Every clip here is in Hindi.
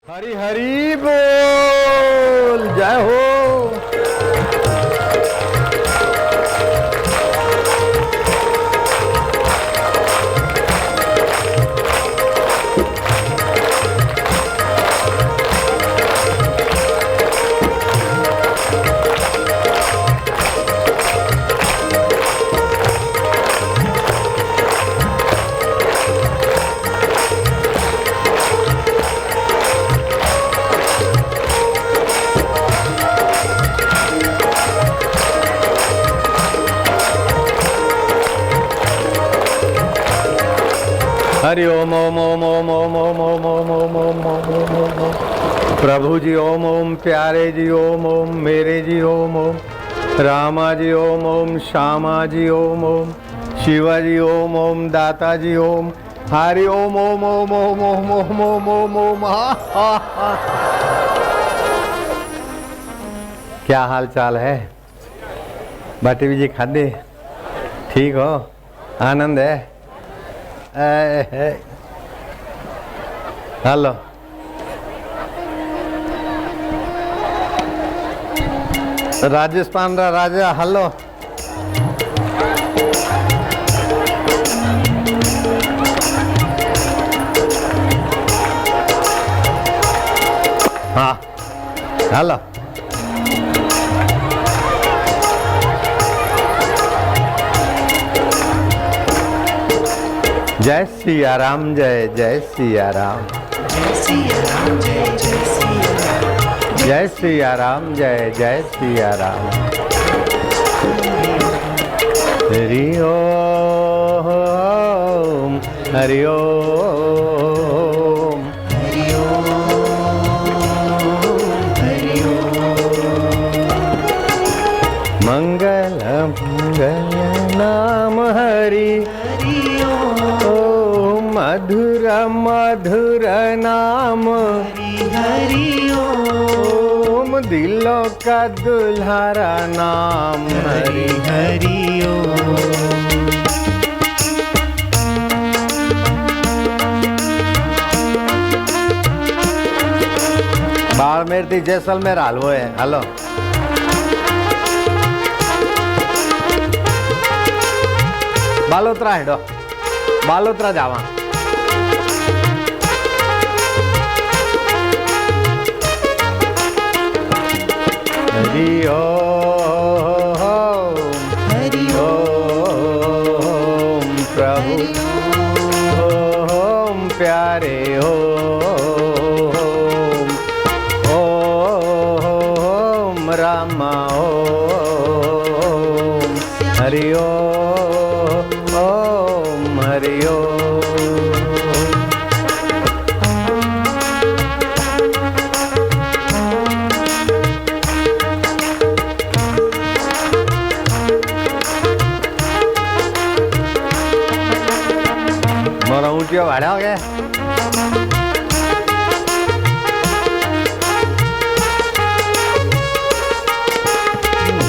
हरी हरी बोल, जय हो। हरि ओम ओम ओम ओम ओम ओम ओम ओम ओम ओम ओम ओम ओम। प्रभु जी ओम ओम, प्यारे जी ओम ओम, मेरे जी ओम ओम, रामा जी ओम ओम, श्यामा जी ओम ओम, शिवा जी ओम ओम, दाता जी ओम। हरि ओम ओम ओम ओम ओम ओम ओम ओम ओम। क्या हाल चाल है? बाटी जी खादे? ठीक हो? आनंद है? हेलो, राजेश पांड्रा राजा, हेलो। हाँ, हेलो। जय सिया राम, जय जय सिया राम, जय सिया राम, जय जय सिया राम, जय सिया राम, जय जय सिया राम। हरि ओम, हरि ओम, हरि ओम, हरि ओम। मंगल मंगल नाम हरि, हरि ओम, ओम मधुर मधुर नाम, हरि हरि ओम, ओम दिलों का दुल्हारा नाम हरि हरि। हरि ओम। बाड़मेर थी जैसलमेर हालवो है, हेलो। बालोतरा हेडो, बालोतरा जावा। हरि ओम, हरि ओम प्रभु ओम, प्यारे ओम, ओम रामा ओम, हरि ओम, हरि ओम। मोरा ऊँटियो भाड़ा हो गया।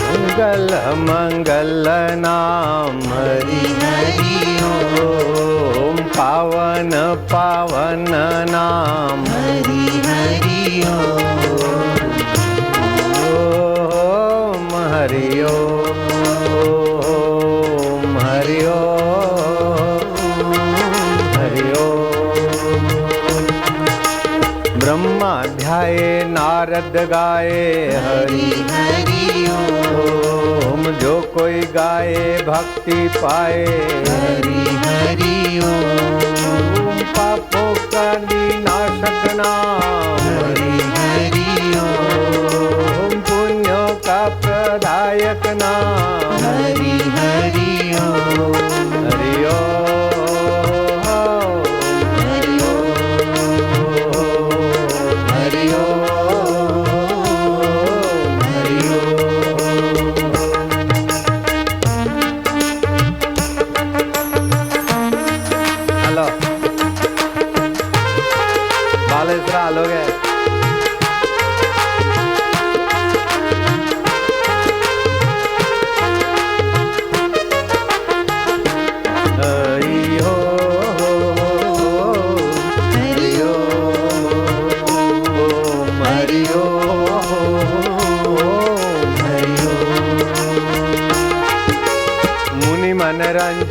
मंगल मंगल नाम हरि, हरि ओम पावन पावन नाम, हरि हरि ओम, ओम हरि ओम, हरि ओम, हरि ओम। ब्रह्मा ध्याये नारद गाए हरि, हरि ओम जो कोई गाए भक्ति पाए हरि हरि ओम, पापों का विनाशक नाम हरि हरि ओम, पुण्यों का प्रदायक नाम हरि हरि ओम, हरि ओम, हरि ओम, हरि ओम, हरि ओम। हेलो बालेश्वर हेलो गए। हरि ओम, हरि ओम,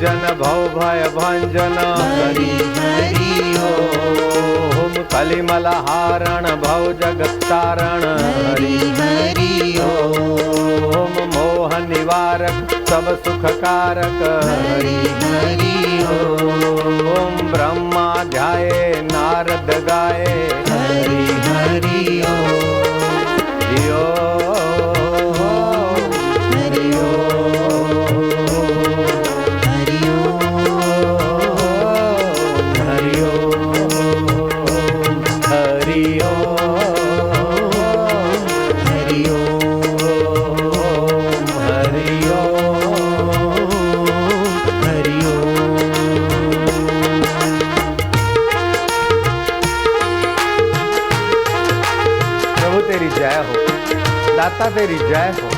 जन भव भय भंजन हरि हरि ओम कलिमल हारण भव जगत तारण हरि हरि ओम मोह निवारक सब सुख कारक हरि हरि ओम ब्रह्मा ध्याये नारद गाये हरि हरि हरि ओम हरि हरि हरि ओम हरि ओम हरि हरि ओम हरि प्रभु तेरी जय हो, दाता तेरी जय हो।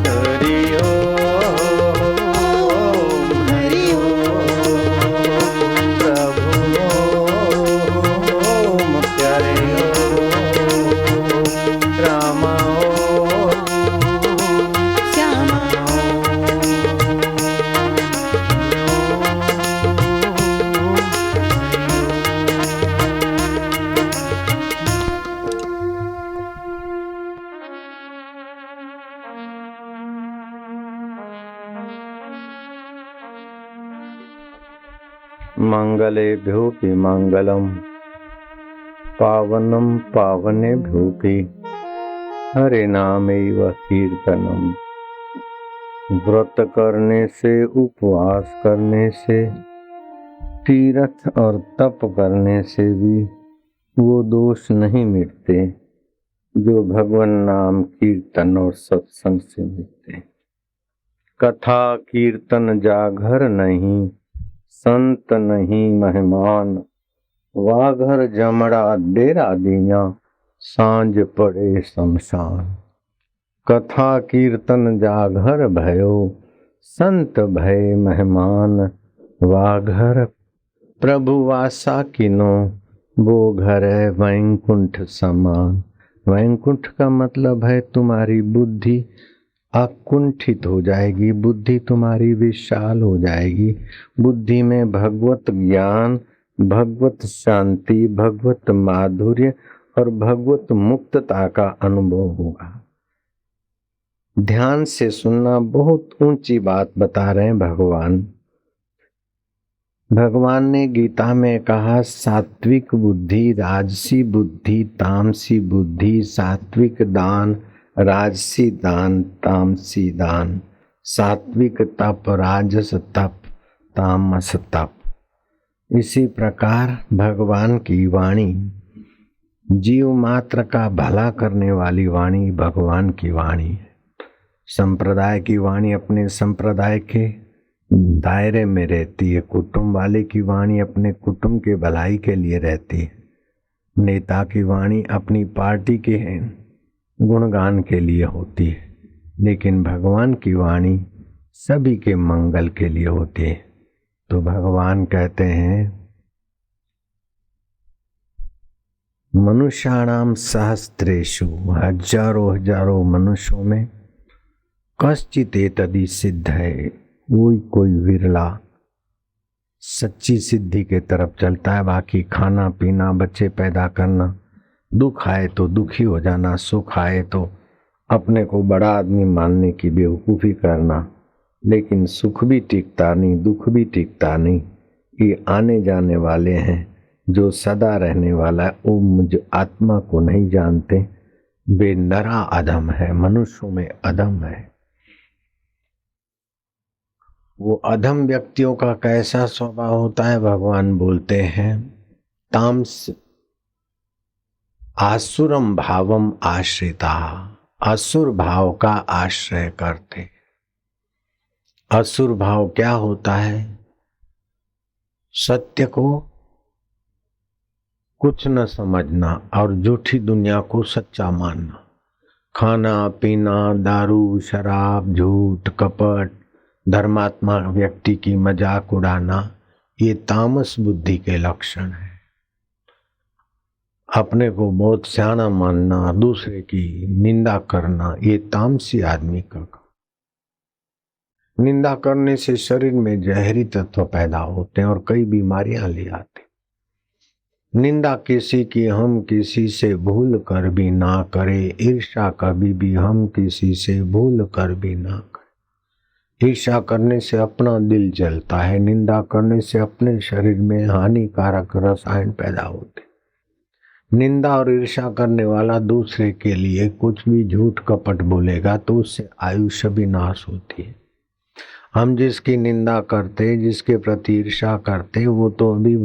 हरि ओम हरि प्रभु ओम प्यारे ओम राम ओम श्यामा मंगलेभ्योऽपि मंगलम पावनम पावनेभ्योऽपि हरे नामैव कीर्तनम। व्रत करने से, उपवास करने से, तीर्थ और तप करने से भी वो दोष नहीं मिटते जो भगवान नाम कीर्तन और सत्संग से मिटते। कथा कीर्तन जागर नहीं, संत नहीं मेहमान, वाघर जमड़ा डेरा दिया, सांझ पड़े शमशान। कथा कीर्तन जागर भयो, संत भय मेहमान, वाघर प्रभु वासा किनो, वो घर है वैकुंठ समान। वैकुंठ का मतलब है तुम्हारी बुद्धि अकुंठित हो जाएगी, बुद्धि तुम्हारी विशाल हो जाएगी। बुद्धि में भगवत ज्ञान, भगवत शांति, भगवत माधुर्य और भगवत मुक्तता का अनुभव होगा। ध्यान से सुनना, बहुत ऊंची बात बता रहे हैं भगवान। भगवान ने गीता में कहा सात्विक बुद्धि, राजसी बुद्धि, तामसी बुद्धि, सात्विक दान, राजसी दान, तामसी दान, सात्विक तप, राजस तप, तामस तप। इसी प्रकार भगवान की वाणी, जीव मात्र का भला करने वाली वाणी भगवान की वाणी है। संप्रदाय की वाणी अपने संप्रदाय के दायरे में रहती है, कुटुंब वाले की वाणी अपने कुटुंब के भलाई के लिए रहती है, नेता की वाणी अपनी पार्टी के गुणगान के लिए होती है, लेकिन भगवान की वाणी सभी के मंगल के लिए होती है। तो भगवान कहते हैं मनुष्याणाम सहस्त्रेषु, हजारों हजारों मनुष्यों में कश्चित एतदि सिद्ध है, कोई विरला सच्ची सिद्धि के तरफ चलता है। बाकी खाना पीना, बच्चे पैदा करना, दुख आए तो दुखी हो जाना, सुख आए तो अपने को बड़ा आदमी मानने की बेवकूफ़ी करना, लेकिन सुख भी टिकता नहीं, दुख भी टिकता नहीं। ये आने जाने वाले हैं, जो सदा रहने वाला है वो मुझ आत्मा को नहीं जानते। वे नरा अधम है, मनुष्यों में अधम है। वो अधम व्यक्तियों का कैसा स्वभाव होता है भगवान बोलते हैं, तामस आसुरम भावम आश्रिता, असुर भाव का आश्रय करते। असुर भाव क्या होता है? सत्य को कुछ न समझना और झूठी दुनिया को सच्चा मानना। खाना पीना, दारू शराब, झूठ कपट, धर्मात्मा व्यक्ति की मजाक उड़ाना ये तामस बुद्धि के लक्षण है। अपने को बहुत सियाना मानना, दूसरे की निंदा करना, ये तामसी आदमी का काम। निंदा करने से शरीर में जहरी तत्व पैदा होते हैं और कई बीमारियां ले आते। निंदा किसी की हम किसी से भूल कर भी ना करें। ईर्ष्या कभी भी हम किसी से भूल कर भी ना करें। ईर्ष्या करने से अपना दिल जलता है, निंदा करने से अपने शरीर में हानिकारक रसायन पैदा होते। निंदा और ईर्ष्या करने वाला दूसरे के लिए कुछ भी झूठ कपट बोलेगा तो उससे आयुष्य भी नाश होती है। हम जिसकी निंदा करते, जिसके प्रति ईर्ष्या करते, वो तो अभी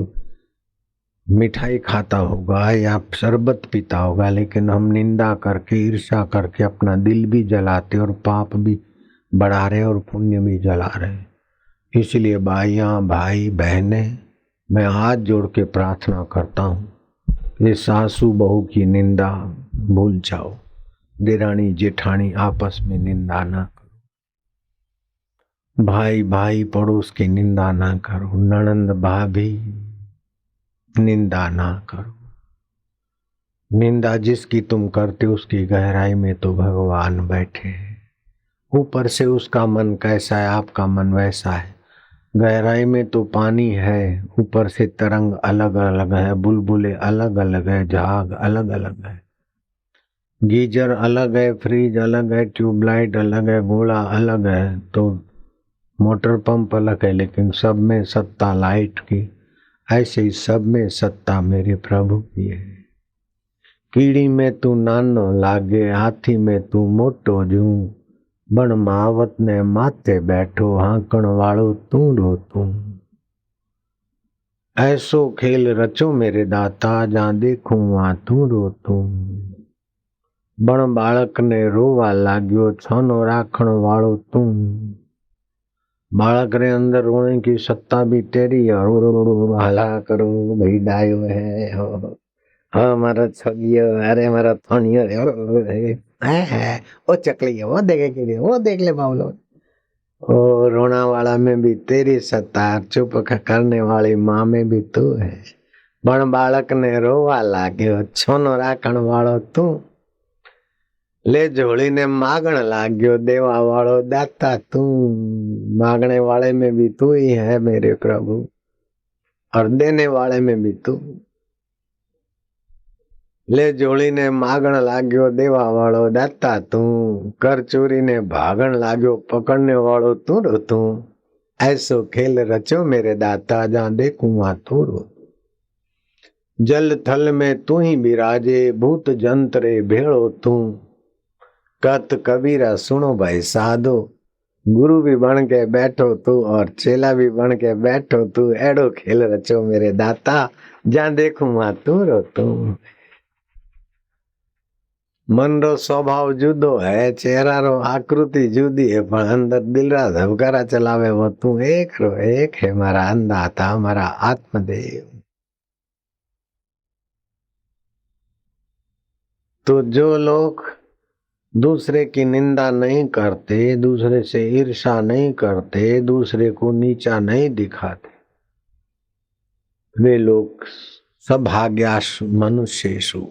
मिठाई खाता होगा या शरबत पीता होगा, लेकिन हम निंदा करके ईर्ष्या करके अपना दिल भी जलाते और पाप भी बढ़ा रहे और पुण्य भी जला रहे। इसलिए भाइयां, भाई बहनें, मैं हाथ जोड़ के प्रार्थना करता हूँ, ये सासू बहू की निंदा भूल जाओ। देरानी जेठानी आपस में निंदा ना करो। भाई भाई पड़ोस की निंदा ना करो। ननंद भाभी निंदा ना करो। निंदा जिसकी तुम करते उसकी गहराई में तो भगवान बैठे हैं। ऊपर से उसका मन कैसा है, आपका मन वैसा है। गहराई में तो पानी है, ऊपर से तरंग अलग अलग है, बुलबुले अलग अलग है, झाग अलग अलग है, गीजर अलग है, फ्रिज अलग है, ट्यूबलाइट अलग है, घोड़ा अलग है, तो मोटर पंप अलग है, लेकिन सब में सत्ता लाइट की। ऐसे ही सब में सत्ता मेरे प्रभु की है। कीड़ी में तू नानो लागे, हाथी में तू मोटो जू, बण मावत ने माथे बैठो, हाकण वालो तू रो तू। ऐसो खेल रचो मेरे दाता, जा देखूं वहां तू रो तू। बण बालक ने रोवा लाग्यो, छानो राखण वालो तू। बालक रे अंदर रोने की सत्ता भी तेरी है। हला करो भाई, डायो है हो, हाँ मारा छगियो, अरे मारा थानियो है वो चकली है, वो देखे के लिए वो देख ले बाबलो। ओ रोना वाला में भी तेरी सत्ता, चुप करने वाली माँ में भी तू है। बण बालक ने रोवा लाग्यो, छोनो राखण वालो तू। ले झोली ने मागण लाग्यो, देवा वालो दाता तू। मांगने वाले में भी तू ही है मेरे प्रभु, और देने वाले में भी तू। ले झोली ने मागण लाग्यो, देवा वालो दाता तू। कर चोरी ने भागण लाग्यो, पकड़ने वालो तू रो तू। ऐसो खेल रचो मेरे दाता, जहां देखूं वहां तू रो। जल थल में तू ही बिराजे, भूत जंतरे भेड़ो तू। कत कबीरा सुनो भाई साधो, गुरु भी बन के बैठो तू और चेला भी बन के बैठो तू। एड़ो खेल रचो मेरे दाता, जहां देखूं वहां तू रो तू। मन रो स्वभाव जुदो है, चेहरा रो आकृति जुदी है, पर अंदर दिल रा धबकारा चलावे वो तू एक रो एक है। मारा अंदाता, मारा आत्मदेव। तो जो लोग दूसरे की निंदा नहीं करते, दूसरे से ईर्ष्या नहीं करते, दूसरे को नीचा नहीं दिखाते, वे लोग सभाग्यासु मनुष्येषु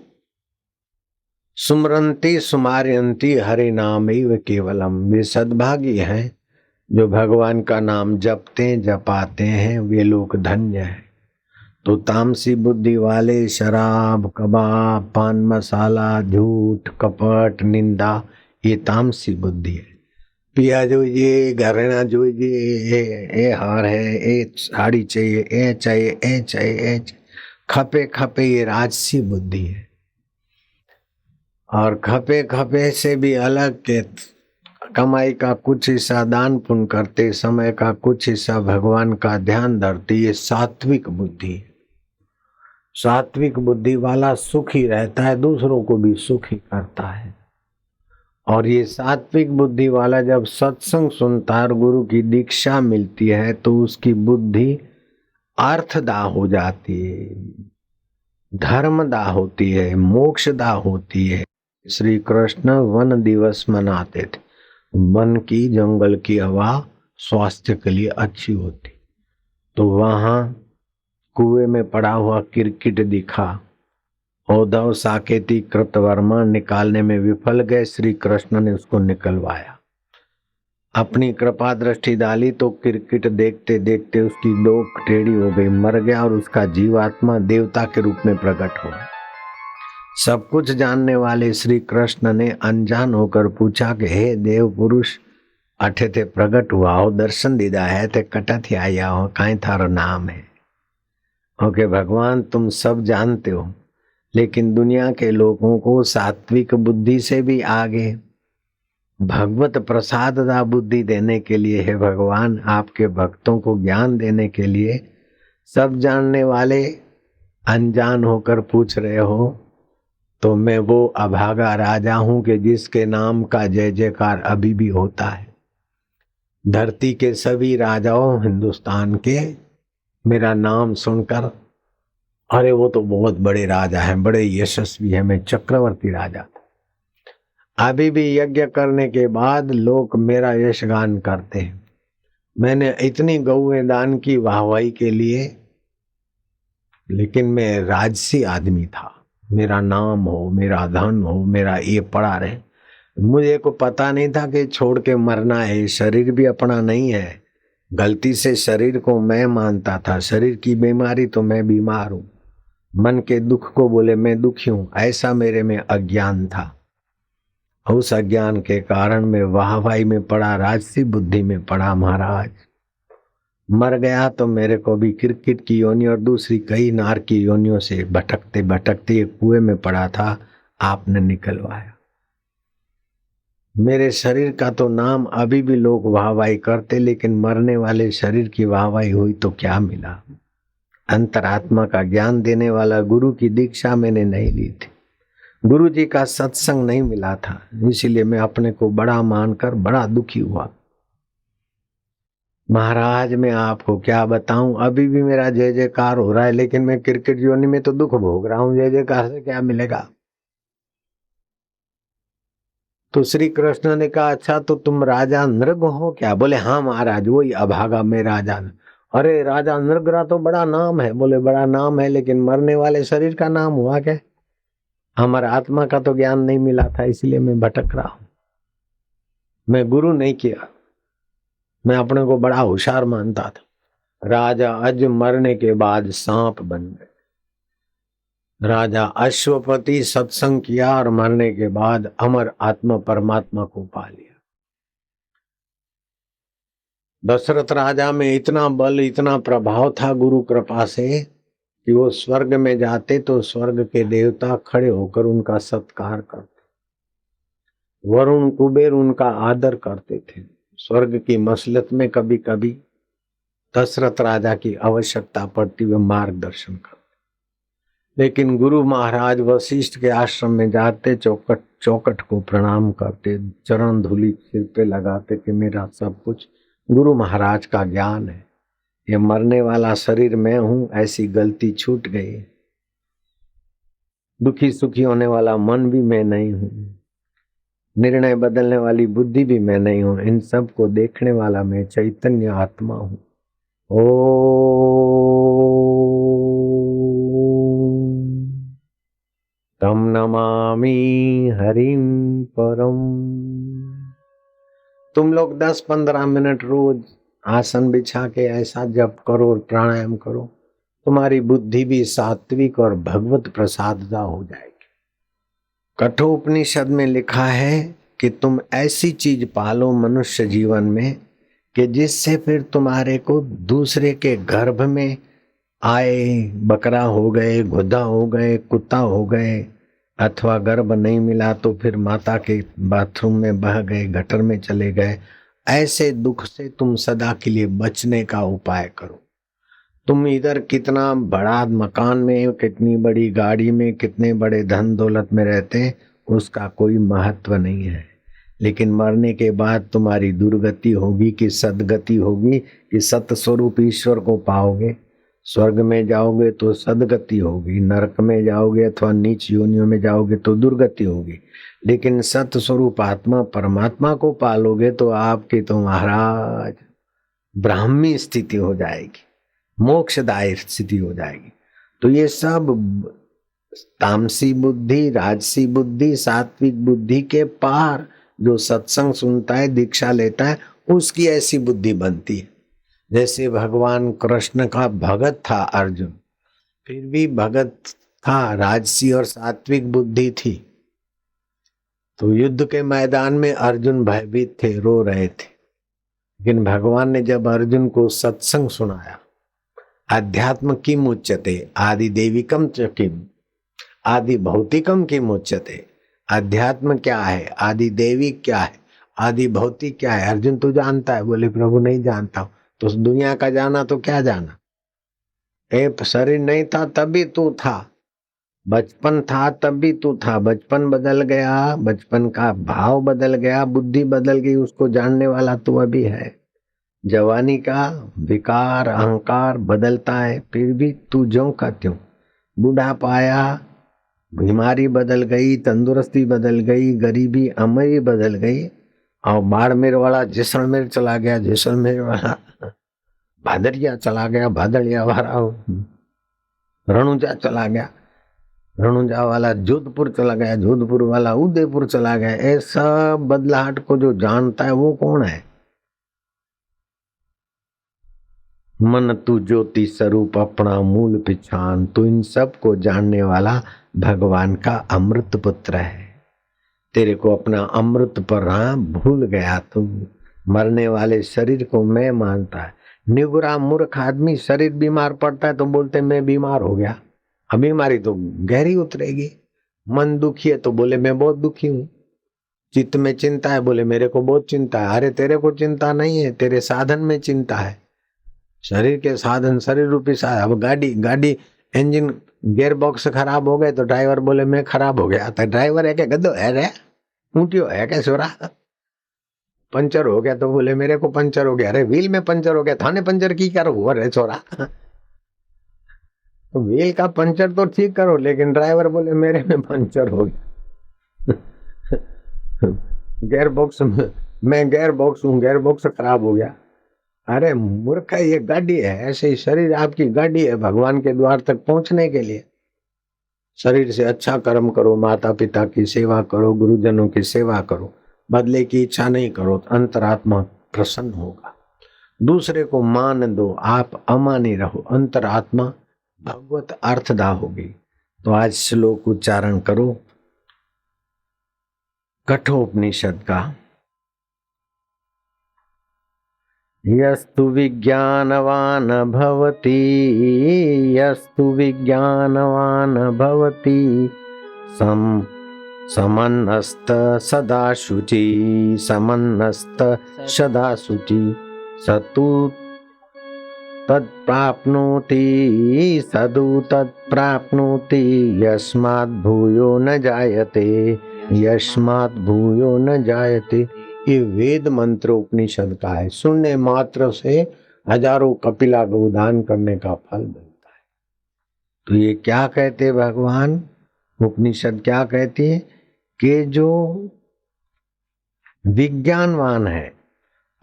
सुमरंती सुमार्यंती हरि नामैव केवलम। वे सद्भागी हैं जो भगवान का नाम जपते जपाते हैं, वे लोग धन्य हैं। तो तामसी बुद्धि वाले शराब, कबाब, पान मसाला, झूठ, कपट, निंदा, ये तामसी बुद्धि है। पिया जोइए, घरेणा जोइए, ए हार है, ए साड़ी चाहिए, ए चाहिए, ए चाहिए, ए चाहिए, खपे खपे, ये राजसी बुद्धि है। और खपे खपे से भी अलग के कमाई का कुछ हिस्सा दान पुण्य करते, समय का कुछ हिस्सा भगवान का ध्यान धरते, ये सात्विक बुद्धि है। सात्विक बुद्धि वाला सुखी रहता है, दूसरों को भी सुखी करता है। और ये सात्विक बुद्धि वाला जब सत्संग सुनता है और गुरु की दीक्षा मिलती है तो उसकी बुद्धि अर्थदा हो जाती है, धर्मदा होती है, मोक्षदा होती है। श्री कृष्ण वन दिवस मनाते थे। वन की, जंगल की हवा स्वास्थ्य के लिए अच्छी होती। तो वहां कुएं में पड़ा हुआ किरकिट दिखा। उद्धव साकेती कृतवर्मा निकालने में विफल गए, श्री कृष्ण ने उसको निकलवाया। अपनी कृपा दृष्टि डाली तो किरकिट देखते देखते उसकी डोक टेढ़ी हो गई, मर गया और उसका जीवात्मा देवता के रूप में प्रकट हुआ। सब कुछ जानने वाले श्री कृष्ण ने अनजान होकर पूछा कि हे देव पुरुष, अठे थे प्रकट हुआ हो, दर्शन दीदा है ते कटा थी आया हो, काई थारो नाम है। ओके भगवान, तुम सब जानते हो, लेकिन दुनिया के लोगों को सात्विक बुद्धि से भी आगे भगवत प्रसाद दा बुद्धि देने के लिए है भगवान, आपके भक्तों को ज्ञान देने के लिए सब जानने वाले अनजान होकर पूछ रहे हो। तो मैं वो अभागा राजा हूं कि जिसके नाम का जय जयकार अभी भी होता है। धरती के सभी राजाओं हिंदुस्तान के मेरा नाम सुनकर, अरे वो तो बहुत बड़े राजा हैं, बड़े यशस्वी हैं, मैं चक्रवर्ती राजा। अभी भी यज्ञ करने के बाद लोग मेरा यशगान करते हैं। मैंने इतनी गौएं दान की वाहवाही के लिए, लेकिन मैं राजसी आदमी था। मेरा नाम हो, मेरा धन हो, मेरा ये पड़ा रहे। मुझे को पता नहीं था कि छोड़ के मरना है, शरीर भी अपना नहीं है। गलती से शरीर को मैं मानता था, शरीर की बीमारी तो मैं बीमार हूं, मन के दुख को बोले मैं दुखी हूं, ऐसा मेरे में अज्ञान था। उस अज्ञान के कारण मैं वाहवाही में पड़ा, राजसी बुद्धि में पड़ा। महाराज मर गया तो मेरे को भी किरकिट की योनि और दूसरी कई नार की योनियों से भटकते भटकते एक कुएं में पड़ा था, आपने निकलवाया। मेरे शरीर का तो नाम अभी भी लोग वाहवाही करते, लेकिन मरने वाले शरीर की वाहवाही हुई तो क्या मिला। अंतरात्मा का ज्ञान देने वाला गुरु की दीक्षा मैंने नहीं ली थी, गुरु जी का सत्संग नहीं मिला था, इसीलिए मैं अपने को बड़ा मानकर बड़ा दुखी हुआ। महाराज मैं आपको क्या बताऊं, अभी भी मेरा जय जयकार हो रहा है, लेकिन मैं क्रिकेट योनि में तो दुख भोग रहा हूं, जय जयकार से क्या मिलेगा। तो श्री कृष्ण ने कहा अच्छा तो तुम राजा नृग हो क्या? बोले हाँ महाराज, वही अभागा में राजा। अरे राजा नृग तो बड़ा नाम है। बोले बड़ा नाम है, लेकिन मरने वाले शरीर का नाम हुआ क्या? हमारा आत्मा का तो ज्ञान नहीं मिला था, इसलिए मैं भटक रहा हूं। मैं गुरु नहीं किया, मैं अपने को बड़ा होशियार मानता था। राजा अज मरने के बाद सांप बन गए। राजा अश्वपति सत्संग किया और मरने के बाद अमर आत्मा परमात्मा को पा लिया। दशरथ राजा में इतना बल, इतना प्रभाव था गुरु कृपा से कि वो स्वर्ग में जाते तो स्वर्ग के देवता खड़े होकर उनका सत्कार करते, वरुण कुबेर उनका आदर करते थे। स्वर्ग की मसलत में कभी कभी दशरथ राजा की आवश्यकता पड़ती, वे मार्गदर्शन करते। लेकिन गुरु महाराज वशिष्ठ के आश्रम में जाते, चौकट चौकट को प्रणाम करते, चरण धूलि सिर पे लगाते कि मेरा सब कुछ गुरु महाराज का ज्ञान है, ये मरने वाला शरीर मैं हूं, ऐसी गलती छूट गई। दुखी सुखी होने वाला मन भी मैं नहीं हूं, निर्णय बदलने वाली बुद्धि भी मैं नहीं हूं, इन सब को देखने वाला मैं चैतन्य आत्मा हूं। तम नमामि हरिम परम। तुम लोग 10-15 मिनट रोज आसन बिछा के ऐसा जप करो और प्राणायाम करो, तुम्हारी बुद्धि भी सात्विक और भगवत प्रसाददा हो जाएगी। कठोपनिषद में लिखा है कि तुम ऐसी चीज पालो मनुष्य जीवन में कि जिससे फिर तुम्हारे को दूसरे के गर्भ में आए, बकरा हो गए, गुद्दा हो गए, कुत्ता हो गए, अथवा गर्भ नहीं मिला तो फिर माता के बाथरूम में बह गए, गटर में चले गए, ऐसे दुख से तुम सदा के लिए बचने का उपाय करो। तुम इधर कितना बड़ा मकान में, कितनी बड़ी गाड़ी में, कितने बड़े धन दौलत में रहते, उसका कोई महत्व नहीं है। लेकिन मरने के बाद तुम्हारी दुर्गति होगी कि सदगति होगी, कि सतस्वरूप ईश्वर को पाओगे। स्वर्ग में जाओगे तो सदगति होगी, नरक में जाओगे अथवा नीच योनियों में जाओगे तो दुर्गति होगी। लेकिन सत स्वरूप आत्मा परमात्मा को पालोगे तो आपके तो महाराज ब्राह्मी स्थिति हो जाएगी, मोक्षदायी स्थिति हो जाएगी। तो ये सब तामसी बुद्धि, राजसी बुद्धि, सात्विक बुद्धि के पार जो सत्संग सुनता है, दीक्षा लेता है, उसकी ऐसी बुद्धि बनती है। जैसे भगवान कृष्ण का भगत था अर्जुन, फिर भी भगत था, राजसी और सात्विक बुद्धि थी। तो युद्ध के मैदान में अर्जुन भयभीत थे, रो रहे थे। लेकिन भगवान ने जब अर्जुन को सत्संग सुनाया, अध्यात्म किम उच्यते आदि देविकम च किम आदि भौतिकम किम उच्यते, अध्यात्म क्या है, आदि देवी क्या है, आदि भौतिक क्या है, अर्जुन तू जानता है? बोले प्रभु नहीं जानता हूं। तो दुनिया का जाना तो क्या जाना, शरीर नहीं था तभी तू था, बचपन था तब भी तू था, बचपन बदल गया, बचपन का भाव बदल गया, बुद्धि बदल गई, उसको जानने वाला तू अभी है। जवानी का विकार अहंकार बदलता है, फिर भी तू ज्यों का त्यों। बूढ़ा पाया, बीमारी बदल गई, तंदुरुस्ती बदल गई, गरीबी अमीरी बदल गई, और बाड़मेर वाला जैसलमेर चला गया, जैसलमेर वाला भादरिया चला गया, भादरिया वाला रणुजा चला गया, रणुजा वाला जोधपुर चला गया, जोधपुर वाला उदयपुर चला गया। ऐसा बदलाहट को जो जानता है वो कौन है? मन तू ज्योति स्वरूप अपना मूल पिछान, तो इन सब को जानने वाला भगवान का अमृत पुत्र है। तेरे को अपना अमृत पर भूल गया तुम। मरने वाले शरीर को मैं मानता है। निगुरा मूर्ख आदमी शरीर बीमार पड़ता है तो बोलते मैं बीमार हो गया। अब बीमारी तो गहरी उतरेगी। मन दुखी है तो बोले मैं बहुत दुखी हूँ। चित्त में चिंता है, बोले मेरे को बहुत चिंता है। अरे तेरे को चिंता नहीं है, तेरे साधन में चिंता है। शरीर के साधन, शरीर रूपी साधन। अब गाड़ी इंजन गियर बॉक्स खराब हो गए तो ड्राइवर बोले मैं खराब हो गया। तो ड्राइवर है क्या गधो है रे, ऊँटियो है क्या सोरा? पंचर हो गया तो बोले मेरे को पंचर हो गया। अरे व्हील में पंचर हो गया, थाने पंचर की करो हुआ रे छोरा। तो व्हील का पंचर तो ठीक करो, लेकिन ड्राइवर बोले मेरे में पंचर हो गया। गियर बॉक्स में, मैं गियर बॉक्स हूँ, गियर बॉक्स खराब हो गया। अरे मूर्ख, ये गाड़ी है। ऐसे ही शरीर आपकी गाड़ी है भगवान के द्वार तक पहुंचने के लिए। शरीर से अच्छा कर्म करो, माता पिता की सेवा करो, गुरुजनों की सेवा करो, बदले की इच्छा नहीं करो तो अंतरात्मा प्रसन्न होगा। दूसरे को मान दो, आप अमानी रहो, अंतरात्मा भगवत अर्थदा होगी। तो आज श्लोक उच्चारण करो कठोपनिषद का। यस्तु विज्ञानवान भवति, यस्तु विज्ञानवान भवति, समन्नस्त सदा शुचि, समन्नस्त सदा शुचि, सतु तत्प्राप्नोति, सदु तत्प्राप्नोति, यस्मात् भूयो न जायते, यस्मात् भूयो न जायते। ये वेद मंत्र उपनिषद का है। सुनने मात्र से हजारों कपिला गोदान करने का फल मिलता है। तो ये क्या कहते भगवान, उपनिषद क्या कहती है कि जो विज्ञानवान है,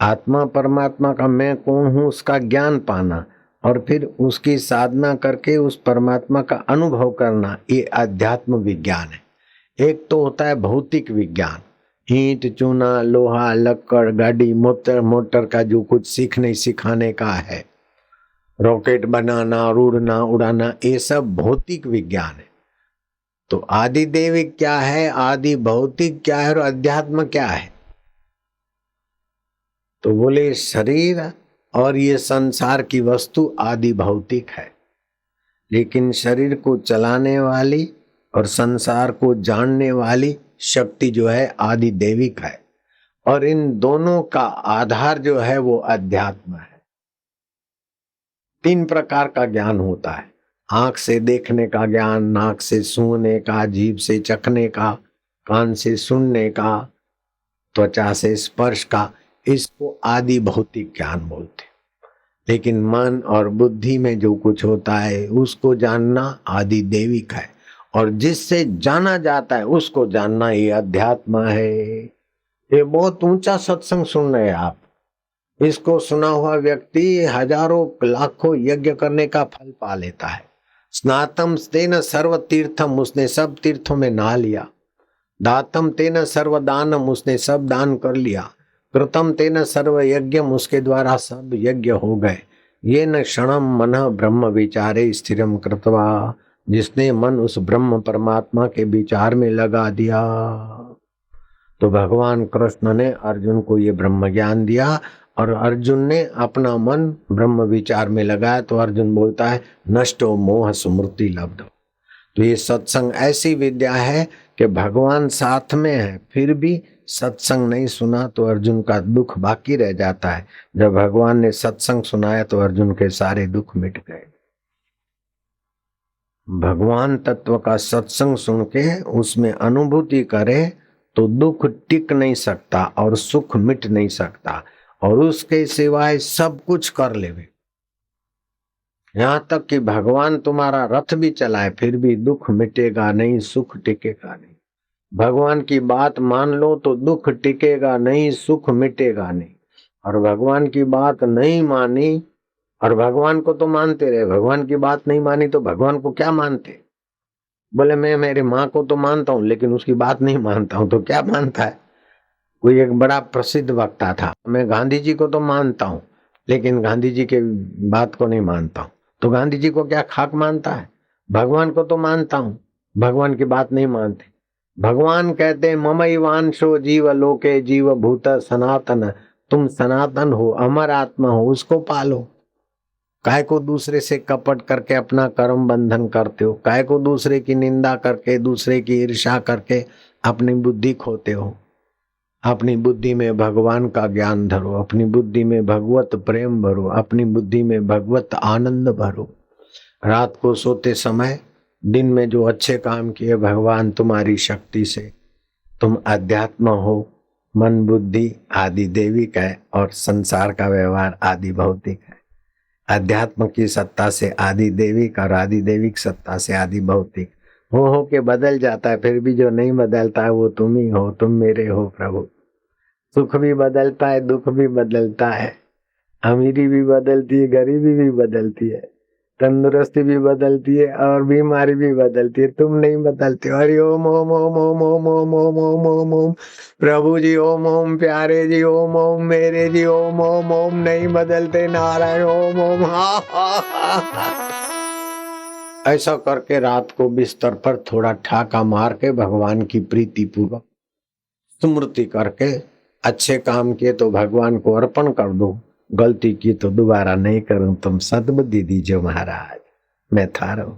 आत्मा परमात्मा का मैं कौन हूं उसका ज्ञान पाना और फिर उसकी साधना करके उस परमात्मा का अनुभव करना, ये अध्यात्म विज्ञान है। एक तो होता है भौतिक विज्ञान, ईंट चूना लोहा लक्कड़ गाड़ी मोटर का जो कुछ सीखने सिखाने का है, रॉकेट बनाना उड़ना उड़ाना, ये सब भौतिक विज्ञान है। तो आदि दैविक क्या है, आदि भौतिक क्या है और अध्यात्म क्या है? तो बोले शरीर और ये संसार की वस्तु आदि भौतिक है, लेकिन शरीर को चलाने वाली और संसार को जानने वाली शक्ति जो है आदि दैविक है। और इन दोनों का आधार जो है वो अध्यात्म है। 3 प्रकार का ज्ञान होता है। आंख से देखने का ज्ञान, नाक से सूंघने का, जीभ से चखने का, कान से सुनने का, त्वचा से स्पर्श का, इसको आदि भौतिक ज्ञान बोलते। लेकिन मन और बुद्धि में जो कुछ होता है उसको जानना आदि दैविक है। और जिससे जाना जाता है उसको जानना ये अध्यात्म है। ये बहुत ऊंचा सत्संग सुन रहे हैं आप। इसको सुना हुआ व्यक्ति हजारों लाखों यज्ञ करने का फल पा लेता है। स्नातम तेन सर्व तीर्थम, उसने सब तीर्थों में नहा लिया। दातम तेन सर्व दानम, उसने सब दान कर लिया। कृतम तेन सर्व यज्ञम, उसके द्वारा सब यज्ञ हो गए। ये न क्षणम मन ब्रह्म विचारे स्थिरम कृत्वा, जिसने मन उस ब्रह्म परमात्मा के विचार में लगा दिया। तो भगवान कृष्ण ने अर्जुन को ये ब्रह्म ज्ञान दिया और अर्जुन ने अपना मन ब्रह्म विचार में लगाया। तो अर्जुन बोलता है नष्टो मोह स्मृति लब्धो। तो ये सत्संग ऐसी विद्या है कि भगवान साथ में है फिर भी सत्संग नहीं सुना तो अर्जुन का दुख बाकी रह जाता है। जब भगवान ने सत्संग सुनाया तो अर्जुन के सारे दुख मिट गए। भगवान तत्व का सत्संग सुन के उसमें अनुभूति करे तो दुख टिक नहीं सकता और सुख मिट नहीं सकता, और उसके सिवाय सब कुछ कर लेवे। यहां तक कि भगवान तुम्हारा रथ भी चलाए फिर भी दुख मिटेगा नहीं, सुख टिकेगा नहीं। भगवान की बात मान लो तो दुख टिकेगा नहीं, सुख मिटेगा नहीं। और भगवान की बात नहीं मानी और भगवान को तो मानते रहे, भगवान की बात नहीं मानी तो भगवान को क्या मानते? बोले मैं मेरी माँ को तो मानता हूँ लेकिन उसकी बात नहीं मानता हूँ। तो क्या मानता है? कोई एक बड़ा प्रसिद्ध वक्ता था, मैं गांधी जी को तो मानता हूँ लेकिन गांधी जी के बात को नहीं मानता हूँ। तो गांधी जी को क्या खाक मानता है? भगवान को तो मानता हूँ, भगवान की बात नहीं मानते। भगवान कहते हैं ममैवांशो जीव लोके जीव भूत सनातन, तुम सनातन हो, अमर आत्मा हो, उसको पालो। काय को दूसरे से कपट करके अपना कर्म बंधन करते हो? काय को दूसरे की निंदा करके, दूसरे की ईर्ष्या करके अपनी बुद्धि खोते हो? अपनी बुद्धि में भगवान का ज्ञान धरो, अपनी बुद्धि में भगवत प्रेम भरो, अपनी बुद्धि में भगवत आनंद भरो। रात को सोते समय दिन में जो अच्छे काम किए भगवान तुम्हारी शक्ति से, तुम अध्यात्म हो, मन बुद्धि आदि दैविक है और संसार का व्यवहार आदि भौतिक है। अध्यात्म की सत्ता से आदि दैविक और आदि दैविक सत्ता से आदि भौतिक हो के बदल जाता है। फिर भी जो नहीं बदलता है वो तुम ही हो, तुम मेरे हो प्रभु। सुख भी बदलता है, दुख भी बदलता है, अमीरी भी बदलती है, गरीबी भी बदलती है, तंदुरुस्ती भी बदलती है और बीमारी भी बदलती है। तुम नहीं बदलते। हरि ओम ओम ओम ओम ओम ओम ओम ओम ओम ओम। प्रभु जी ओम ओम, प्यारे जी ओम ओम, मेरे जी ओम ओम ओम, नहीं बदलते नारायण ओम ओम। हा हा हा। ऐसा करके रात को बिस्तर पर थोड़ा ठाका मार के भगवान की प्रीति पूर्वक स्मृति करके अच्छे काम किए तो भगवान को अर्पण कर दो, गलती की तो दोबारा नहीं करूं, तुम सद्बुद्धि दीजिए महाराज, मैं थारा हूं।